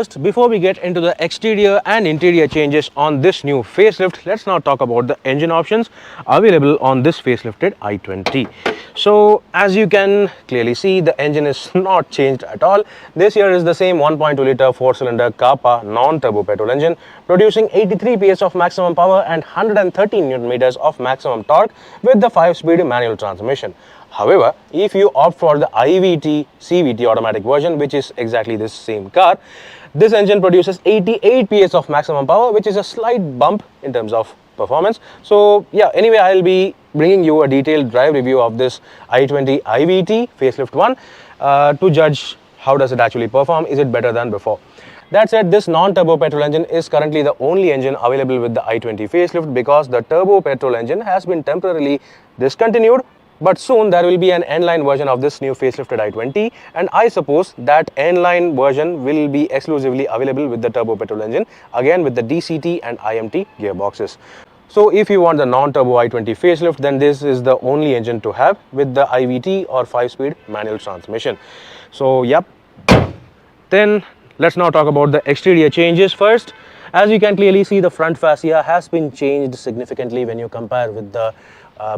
First, before we get into the exterior and interior changes on this new facelift, let's now talk about the engine options available on this facelifted i20. So as you can clearly see, the engine is not changed at all. This here is the same 1.2 litre 4-cylinder Kappa non-turbo petrol engine producing 83 PS of maximum power and 113 Nm of maximum torque with the 5-speed manual transmission. However, if you opt for the IVT CVT automatic version, which is exactly this same car, this engine produces 88 PS of maximum power, which is a slight bump in terms of performance. So yeah, anyway, I'll be bringing you a detailed drive review of this i20 IVT facelift 1 to judge how does it actually perform. Is it better than before? That said, this non-turbo petrol engine is currently the only engine available with the i20 facelift because the turbo petrol engine has been temporarily discontinued. But soon there will be an N-line version of this new facelifted i20, and I suppose that N-line version will be exclusively available with the turbo petrol engine, again with the DCT and IMT gearboxes. So if you want the non-turbo i20 facelift, then this is the only engine to have with the IVT or 5-speed manual transmission. So yep. Then let's now talk about the exterior changes first. As you can clearly see, the front fascia has been changed significantly when you compare with the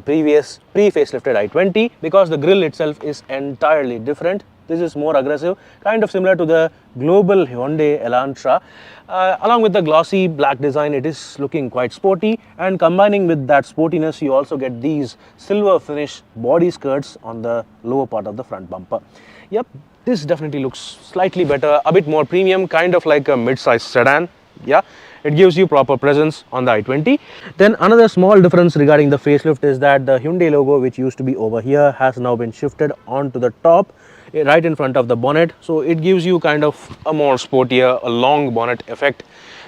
previous pre-facelifted i20 because the grille itself is entirely different. This is more aggressive, kind of similar to the global Hyundai Elantra. Along with the glossy black design, it is looking quite sporty, and combining with that sportiness, you also get these silver finish body skirts on the lower part of the front bumper. Yep, this definitely looks slightly better, a bit more premium, kind of like a mid-size sedan. Yeah, it gives you proper presence on the i20. Then another small difference regarding the facelift is that the Hyundai logo, which used to be over here, has now been shifted onto the top right in front of the bonnet. So it gives you kind of a more sportier, a long bonnet effect.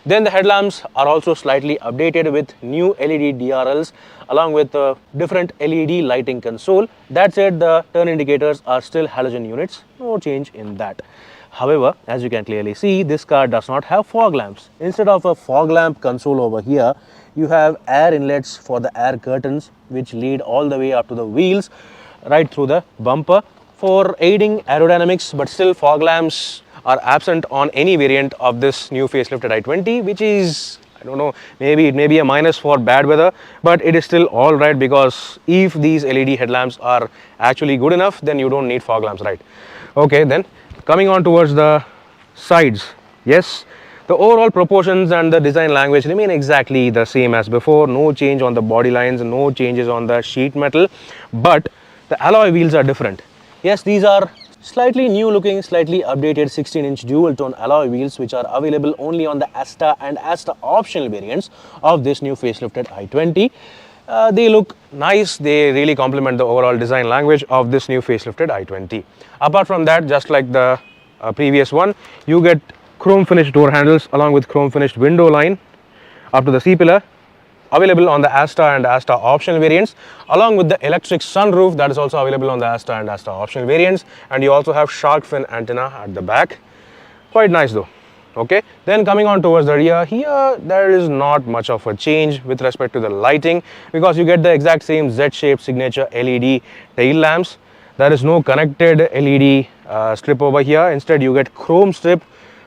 Then the headlamps are also slightly updated with new LED DRLs along with a different LED lighting console. That said, the turn indicators are still halogen units, no change in that. However, as you can clearly see, this car does not have fog lamps. Instead of a fog lamp console over here, you have air inlets for the air curtains which lead all the way up to the wheels right through the bumper for aiding aerodynamics, but still fog lamps are absent on any variant of this new facelifted i20, which is, I don't know, maybe it may be a minus for bad weather, but it is still all right because if these LED headlamps are actually good enough, then you don't need fog lamps, right? Okay, then coming on towards the sides, yes, the overall proportions and the design language remain exactly the same as before. No change on the body lines, no changes on the sheet metal, but the alloy wheels are different. Yes, these are slightly new looking, slightly updated 16-inch dual tone alloy wheels which are available only on the Asta and Asta optional variants of this new facelifted i20. They look nice, they really complement the overall design language of this new facelifted i20. Apart from that, just like the previous one, you get chrome finished door handles along with chrome finished window line up to the C-pillar, available on the Asta and Asta optional variants, along with the electric sunroof that is also available on the Asta and Asta optional variants, and you also have shark fin antenna at the back. Quite nice though. Okay, then coming on towards the rear, here there is not much of a change with respect to the lighting because you get the exact same Z-shaped signature LED tail lamps. There is no connected LED strip over here. Instead, you get chrome strip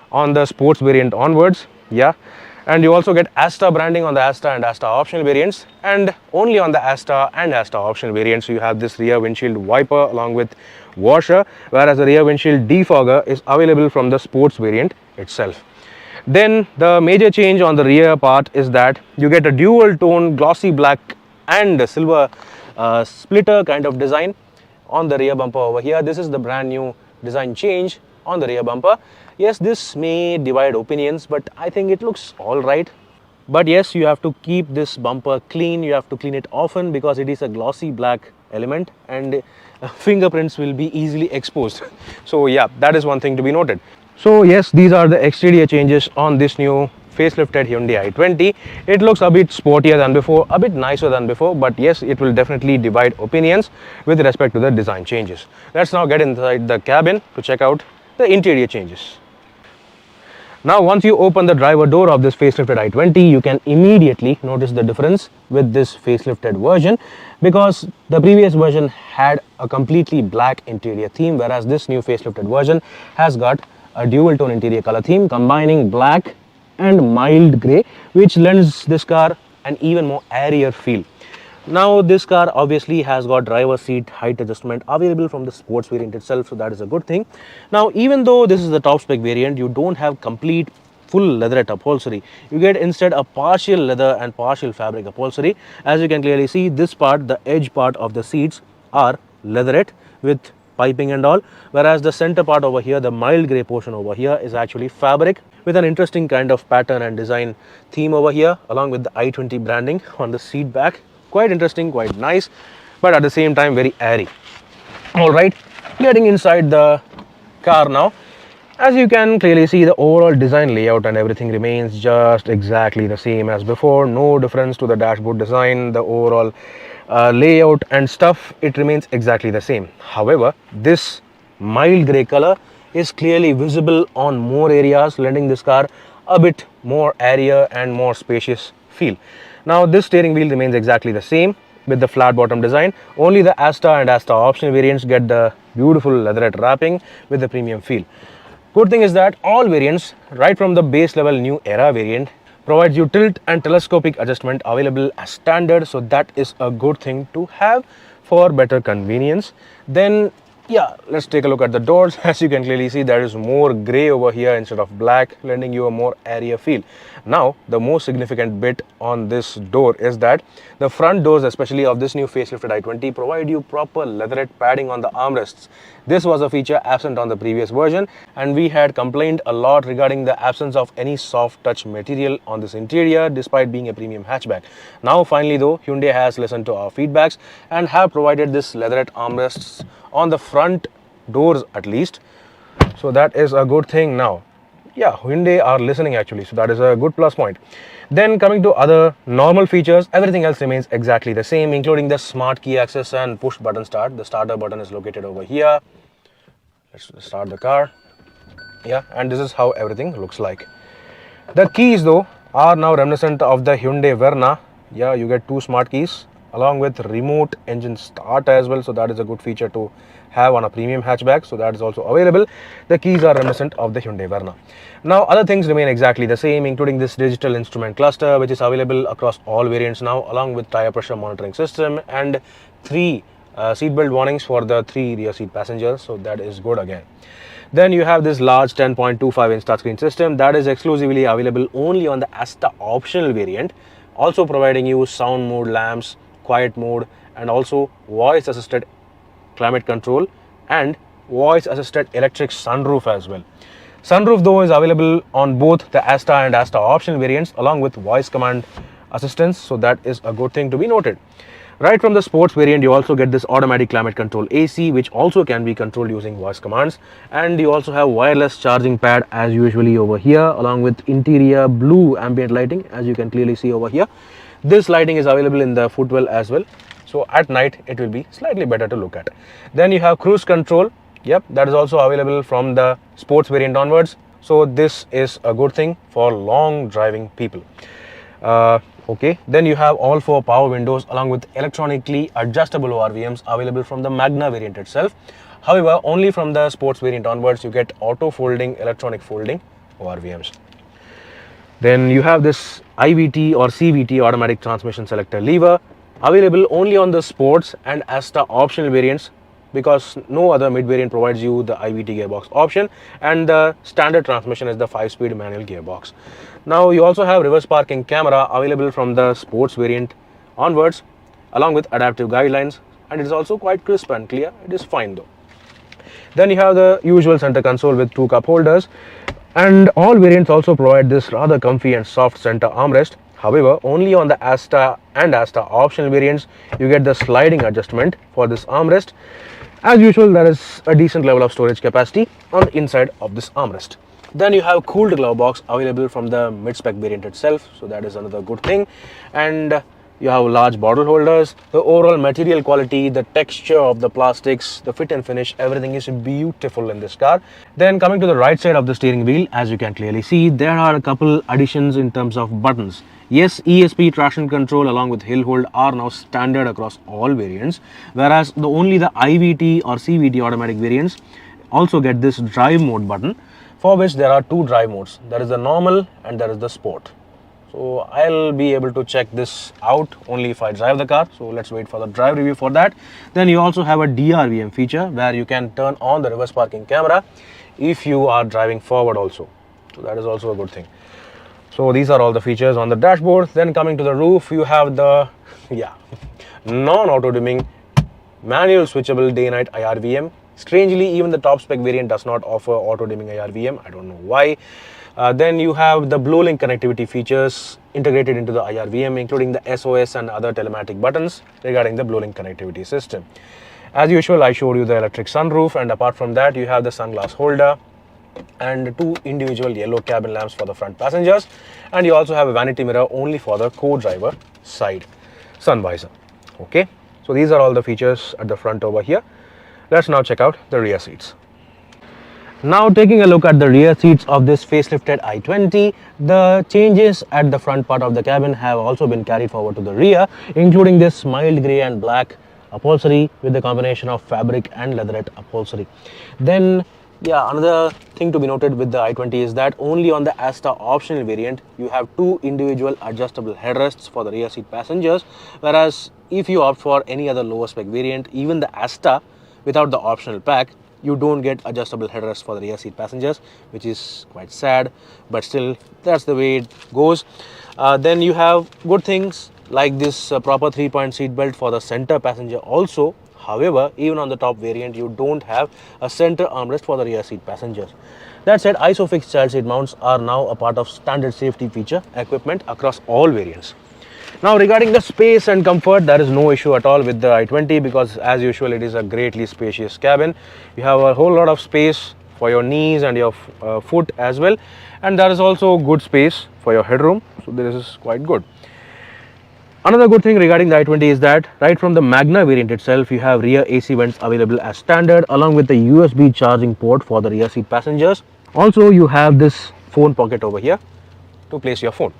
on the sports variant onwards. Yeah, and you also get Asta branding on the Asta and Asta optional variants, and only on the Asta and Asta optional variants you have this rear windshield wiper along with washer, whereas the rear windshield defogger is available from the sports variant itself. Then the major change on the rear part is that you get a dual tone glossy black and silver splitter kind of design on the rear bumper over here. This is the brand new design change on the rear bumper. Yes, this may divide opinions, but I think it looks all right. But yes, you have to keep this bumper clean, you have to clean it often because it is a glossy black element and fingerprints will be easily exposed. So yeah, that is one thing to be noted. So yes, these are the exterior changes on this new facelifted Hyundai i20. It looks a bit sportier than before, a bit nicer than before, but yes, it will definitely divide opinions with respect to the design changes. Let's now get inside the cabin to check out the interior changes. Now, once you open the driver door of this facelifted i20, you can immediately notice the difference with this facelifted version because the previous version had a completely black interior theme, whereas this new facelifted version has got a dual tone interior color theme combining black and mild grey, which lends this car an even more airier feel. Now this car obviously has got driver seat height adjustment available from the sports variant itself, so that is a good thing. Now even though this is the top spec variant, you don't have complete full leatherette upholstery. You get instead a partial leather and partial fabric upholstery. As you can clearly see, this part, the edge part of the seats are leatherette with piping and all, whereas the center part over here, the mild grey portion over here, is actually fabric with an interesting kind of pattern and design theme over here, along with the i20 branding on the seat back. Quite interesting, quite nice, but at the same time very airy. All right, getting inside the car now. As you can clearly see, the overall design layout and everything remains just exactly the same as before. No difference to the dashboard design, the overall layout and stuff, it remains exactly the same. However, this mild grey color is clearly visible on more areas, lending this car a bit more airier and more spacious feel. Now this steering wheel remains exactly the same with the flat bottom design. Only the Asta and Asta optional variants get the beautiful leatherette wrapping with the premium feel. Good thing is that all variants, right from the base level new era variant, provides you tilt and telescopic adjustment available as standard, so that is a good thing to have for better convenience. Then yeah, let's take a look at the doors. As you can clearly see, there is more grey over here instead of black, lending you a more airier feel. Now, the most significant bit on this door is that the front doors, especially of this new facelifted i20, provide you proper leatherette padding on the armrests. This was a feature absent on the previous version, and we had complained a lot regarding the absence of any soft touch material on this interior despite being a premium hatchback. Now finally though, Hyundai has listened to our feedbacks and have provided this leatherette armrests on the front doors at least, so that is a good thing. Now yeah, Hyundai are listening actually, so that is a good plus point. Then coming to other normal features, everything else remains exactly the same, including the smart key access and push button start. The starter button is located over here. Let's start the car. Yeah, and this is how everything looks like. The keys though are now reminiscent of the Hyundai Verna. Yeah, you get two smart keys along with remote engine start as well, so that is a good feature to have on a premium hatchback, so that is also available. The keys are reminiscent of the Hyundai Verna. Now other things remain exactly the same, including this digital instrument cluster which is available across all variants now, along with tire pressure monitoring system and 3 seatbelt warnings for the 3 rear seat passengers, so that is good again. Then you have this large 10.25 inch touchscreen system that is exclusively available only on the Asta optional variant, also providing you sound mode lamps, quiet mode, and also voice assisted climate control and voice assisted electric sunroof as well. Sunroof though is available on both the Asta and Asta optional variants along with voice command assistance, so that is a good thing to be noted. Right from the sports variant, you also get this automatic climate control AC, which also can be controlled using voice commands, and you also have wireless charging pad as usually over here, along with interior blue ambient lighting, as you can clearly see over here. This lighting is available in the footwell as well, so at night it will be slightly better to look at. Then you have cruise control. Yep, that is also available from the sports variant onwards, so this is a good thing for long driving people. Okay, then you have all 4 power windows along with electronically adjustable ORVMs available from the Magna variant itself. However, only from the sports variant onwards you get auto folding, electronic folding ORVMs. Then you have this IVT or CVT automatic transmission selector lever available only on the sports and Asta optional variants, because no other mid variant provides you the IVT gearbox option, and the standard transmission is the 5-speed manual gearbox. Now you also have reverse parking camera available from the sports variant onwards along with adaptive guidelines, and it is also quite crisp and clear. It is fine though. Then you have the usual center console with 2 cup holders, and all variants also provide this rather comfy and soft center armrest. However, only on the Asta and Asta optional variants you get the sliding adjustment for this armrest. As usual, there is a decent level of storage capacity on the inside of this armrest. Then you have cooled glove box available from the mid-spec variant itself, so that is another good thing. And you have large bottle holders. The overall material quality, the texture of the plastics, the fit and finish, everything is beautiful in this car. Then coming to the right side of the steering wheel, as you can clearly see, there are a couple additions in terms of buttons. Yes, ESP traction control along with hill hold are now standard across all variants, whereas only the IVT or CVT automatic variants also get this drive mode button. for which there are two drive modes. There is the normal and there is the sport. So I'll be able to check this out only if I drive the car. So let's wait for the drive review for that. Then you also have a DRVM feature where you can turn on the reverse parking camera if you are driving forward also. So that is also a good thing. So these are all the features on the dashboard. Then coming to the roof, you have the non-auto dimming manual switchable day-night IRVM. Strangely, even the top spec variant does not offer auto dimming IRVM. I don't know why. Then you have the BlueLink connectivity features integrated into the IRVM, including the SOS and other telematic buttons regarding the BlueLink connectivity system. As usual, I showed you the electric sunroof, and apart from that, you have the sunglass holder and two individual yellow cabin lamps for the front passengers, and you also have a vanity mirror only for the co-driver side sun visor. Okay, so these are all the features at the front over here. Let's now check out the rear seats. Now taking a look at the rear seats of this facelifted i20, the changes at the front part of the cabin have also been carried forward to the rear, including this mild grey and black upholstery with the combination of fabric and leatherette upholstery. Then another thing to be noted with the i20 is that only on the Asta optional variant you have two individual adjustable headrests for the rear seat passengers, whereas if you opt for any other lower spec variant, even the Asta without the optional pack, you don't get adjustable headrests for the rear seat passengers, which is quite sad, but still that's the way it goes. Then you have good things like this proper 3-point seat belt for the center passenger also. However, even on the top variant, you don't have a center armrest for the rear seat passengers. That said, ISOFIX child seat mounts are now a part of standard safety feature equipment across all variants. Now regarding the space and comfort, there is no issue at all with the i20 because as usual it is a greatly spacious cabin. You have a whole lot of space for your knees and your foot as well, and there is also good space for your headroom, so this is quite good. Another good thing regarding the i20 is that right from the Magna variant itself, you have rear AC vents available as standard along with the USB charging port for the rear seat passengers. Also you have this phone pocket over here to place your phone.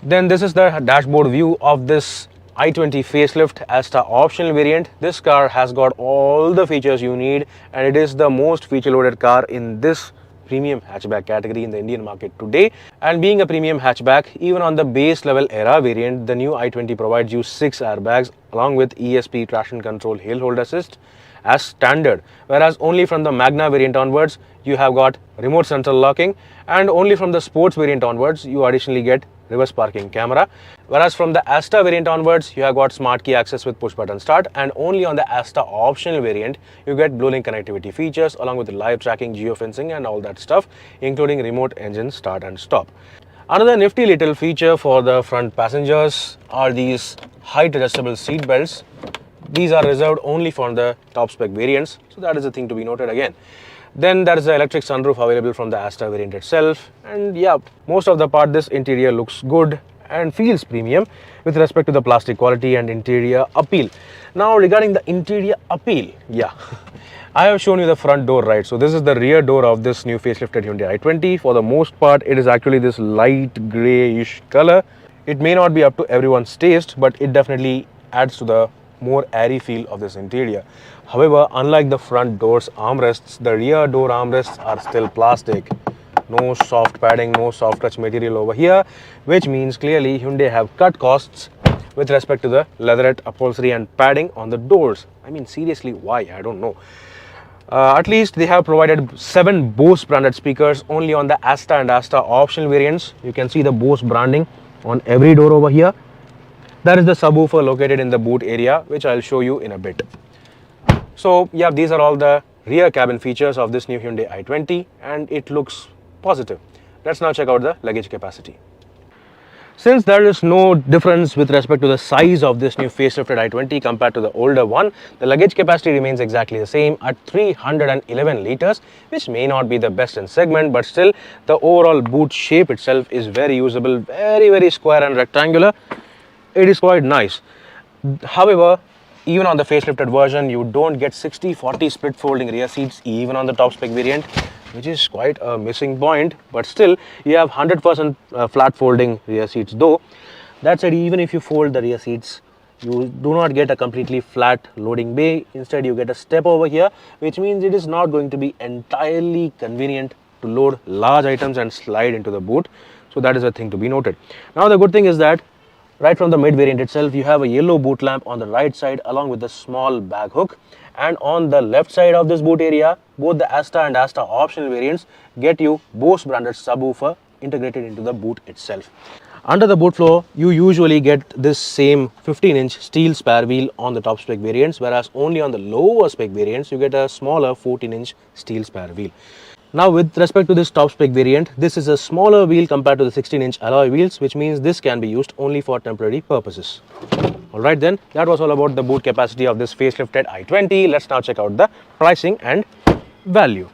Then this is the dashboard view of this i20 facelift Asta optional variant. This car has got all the features you need, and it is the most feature loaded car in this premium hatchback category in the Indian market today. And being a premium hatchback, even on the base level era variant, the new i20 provides you 6 airbags along with ESP traction control hill hold assist as standard, whereas only from the Magna variant onwards you have got remote central locking, and only from the sports variant onwards you additionally get reverse parking camera, whereas from the Asta variant onwards you have got smart key access with push button start, and only on the Asta optional variant you get BlueLink connectivity features along with live tracking, geofencing and all that stuff, including remote engine start and stop. Another nifty little feature for the front passengers are these height adjustable seat belts. These are reserved only for the top spec variants, so that is a thing to be noted again. Then there is the electric sunroof available from the Asta variant itself, and most of the part this interior looks good and feels premium with respect to the plastic quality and interior appeal. Now regarding the interior appeal, I have shown you the front door, right? So this is the rear door of this new facelifted Hyundai i20. For the most part it is actually this light greyish color. It may not be up to everyone's taste, but it definitely adds to the more airy feel of this interior. However, unlike the front door's armrests, the rear door armrests are still plastic. No soft padding, no soft touch material over here, which means clearly Hyundai have cut costs with respect to the leatherette upholstery and padding on the doors. I mean, seriously, why? I don't know. At least they have provided 7 Bose branded speakers only on the Asta and Asta optional variants. You can see the Bose branding on every door over here. There is the subwoofer located in the boot area, which I'll show you in a bit. So these are all the rear cabin features of this new Hyundai i20, and it looks positive. Let's now check out the luggage capacity. Since there is no difference with respect to the size of this new facelifted i20 compared to the older one, the luggage capacity remains exactly the same at 311 liters, which may not be the best in segment, but still the overall boot shape itself is very usable, very square and rectangular. It is quite nice. However, even on the facelifted version, you don't get 60-40 split folding rear seats even on the top spec variant, which is quite a missing point, but still you have 100% flat folding rear seats though. That said, even if you fold the rear seats, you do not get a completely flat loading bay. Instead, you get a step over here, which means it is not going to be entirely convenient to load large items and slide into the boot. So that is a thing to be noted. Now the good thing is that right from the mid variant itself, you have a yellow boot lamp on the right side along with the small bag hook. And on the left side of this boot area, both the Asta and Asta optional variants get you Bose branded subwoofer integrated into the boot itself. Under the boot floor, you usually get this same 15-inch steel spare wheel on the top spec variants, whereas only on the lower spec variants, you get a smaller 14-inch steel spare wheel. Now with respect to this top spec variant, this is a smaller wheel compared to the 16-inch alloy wheels, which means this can be used only for temporary purposes. Alright then, that was all about the boot capacity of this facelifted i20. Let's now check out the pricing and value.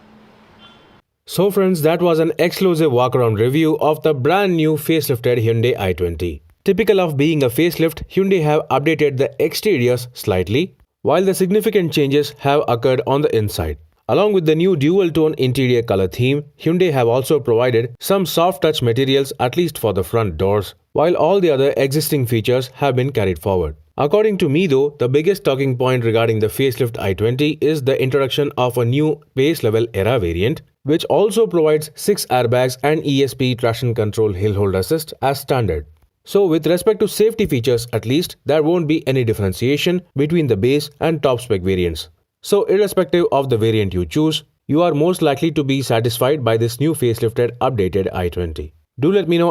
So friends, that was an exclusive walk-around review of the brand new facelifted Hyundai i20. Typical of being a facelift, Hyundai have updated the exteriors slightly, while the significant changes have occurred on the inside. Along with the new dual-tone interior color theme, Hyundai have also provided some soft-touch materials at least for the front doors, while all the other existing features have been carried forward. According to me though, the biggest talking point regarding the facelift i20 is the introduction of a new base level era variant, which also provides 6 airbags and ESP traction control hill hold assist as standard. So with respect to safety features at least, there won't be any differentiation between the base and top spec variants. So irrespective of the variant you choose, you are most likely to be satisfied by this new facelifted updated i20. Do let me know